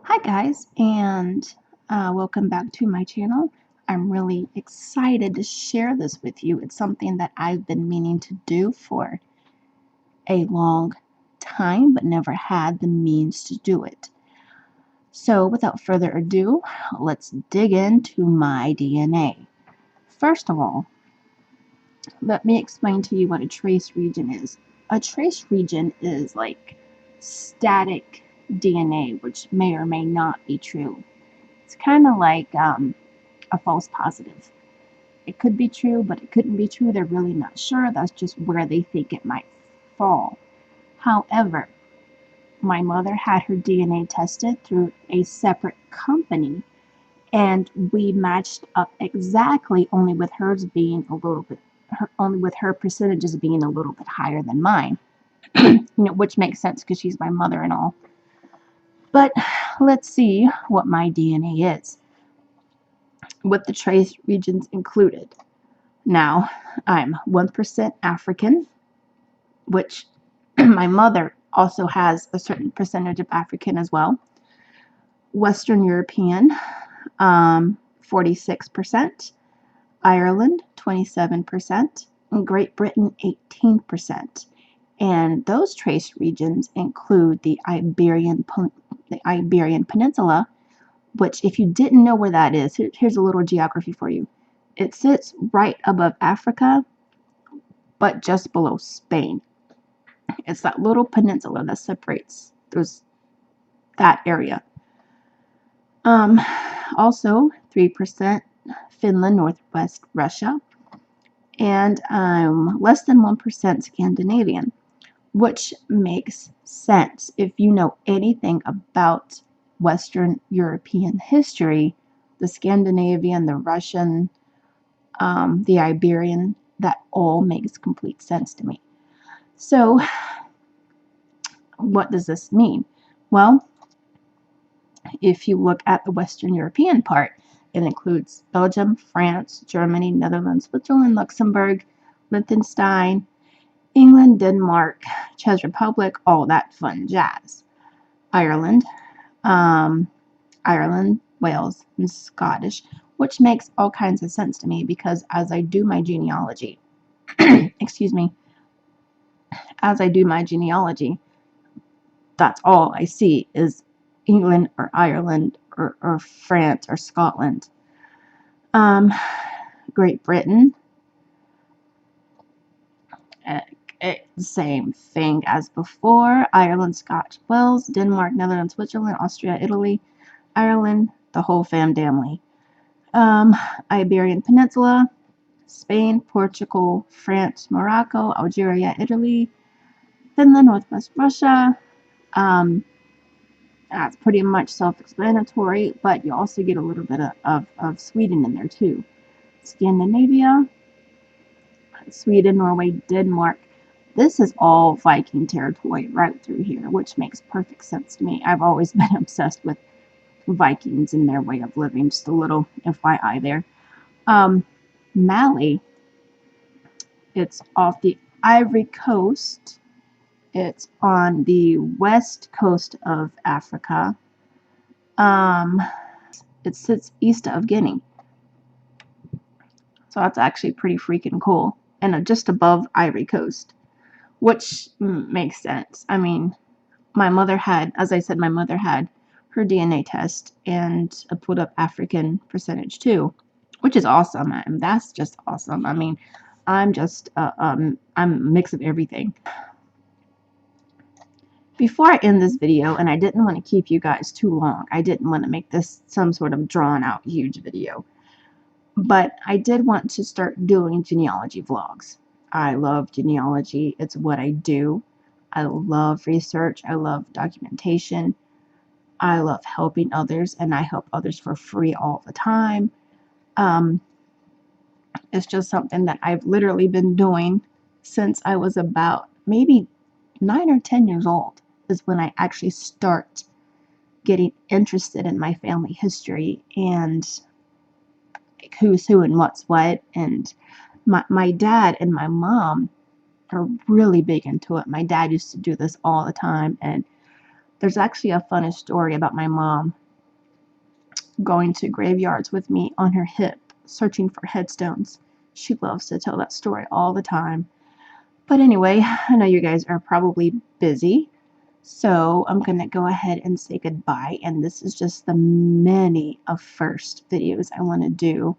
Hi guys, and welcome back to my channel. I'm really excited to share this with you. It's something that I've been meaning to do for a long time, but never had the means to do it. So without further ado, let's dig into my DNA. First of all, let me explain to you what a trace region is. A trace region is like static DNA, which may or may not be true. It's kind of like a false positive. It could be true, but it couldn't be true. They're really not sure. That's just where they think it might fall. However, my mother had her DNA tested through a separate company, and we matched up exactly, only with hers being a little bit, only with her percentages being a little bit higher than mine. Which makes sense because she's my mother and all. But let's see what my DNA is, with the trace regions included. Now, I'm 1% African, which my mother also has a certain percentage of African as well. Western European, 46%. Ireland, 27%. And Great Britain, 18%. And those trace regions include the Iberian Peninsula, which, if you didn't know where that is, here's a little geography for you. It sits right above Africa, but just below Spain. It's that little peninsula that separates that area. Also, 3% Finland, Northwest Russia, and less than 1% Scandinavian, which makes sense. If you know anything about Western European history, the Scandinavian, the Russian, the Iberian, that all makes complete sense to me. So, what does this mean? Well, if you look at the Western European part, it includes Belgium, France, Germany, Netherlands, Switzerland, Luxembourg, Liechtenstein, England, Denmark, Czech Republic, all that fun jazz. Ireland, Wales, and Scottish, which makes all kinds of sense to me because as I do my genealogy, that's all I see is England or Ireland or France or Scotland. Great Britain, same thing as before. Ireland, Scotch, Wales, Denmark, Netherlands, Switzerland, Austria, Italy, Ireland, the whole family. Iberian Peninsula, Spain, Portugal, France, Morocco, Algeria, Italy, Finland, Northwest Russia. That's pretty much self-explanatory, but you also get a little bit of Sweden in there too. Scandinavia, Sweden, Norway, Denmark. This is all Viking territory right through here, which makes perfect sense to me. I've always been obsessed with Vikings and their way of living. Just a little FYI there. Mali, it's off the Ivory Coast. It's on the west coast of Africa. It sits east of Guinea. So that's actually pretty freaking cool. And just above Ivory Coast, which makes sense. I mean, my mother had her DNA test and put up African percentage too, which is awesome. That's just awesome. I mean, I'm a mix of everything. Before I end this video, and I didn't want to keep you guys too long, I didn't want to make this some sort of drawn out huge video, but I did want to start doing genealogy vlogs. I love genealogy. It's what I do. I love research. I love documentation. I love helping others, and I help others for free all the time. It's just something that I've literally been doing since I was about maybe 9 or 10 years old is when I actually start getting interested in my family history and like who's who and what's what. And my dad and my mom are really big into it. My dad used to do this all the time, and There's actually a funny story about my mom going to graveyards with me on her hip, searching for headstones. She loves to tell that story all the time. But anyway, I know you guys are probably busy, so I'm going to go ahead and say goodbye. And this is just the many of first videos I want to do.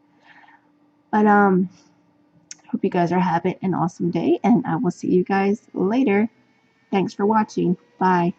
But hope you guys are having an awesome day, and I will see you guys later. Thanks for watching. Bye.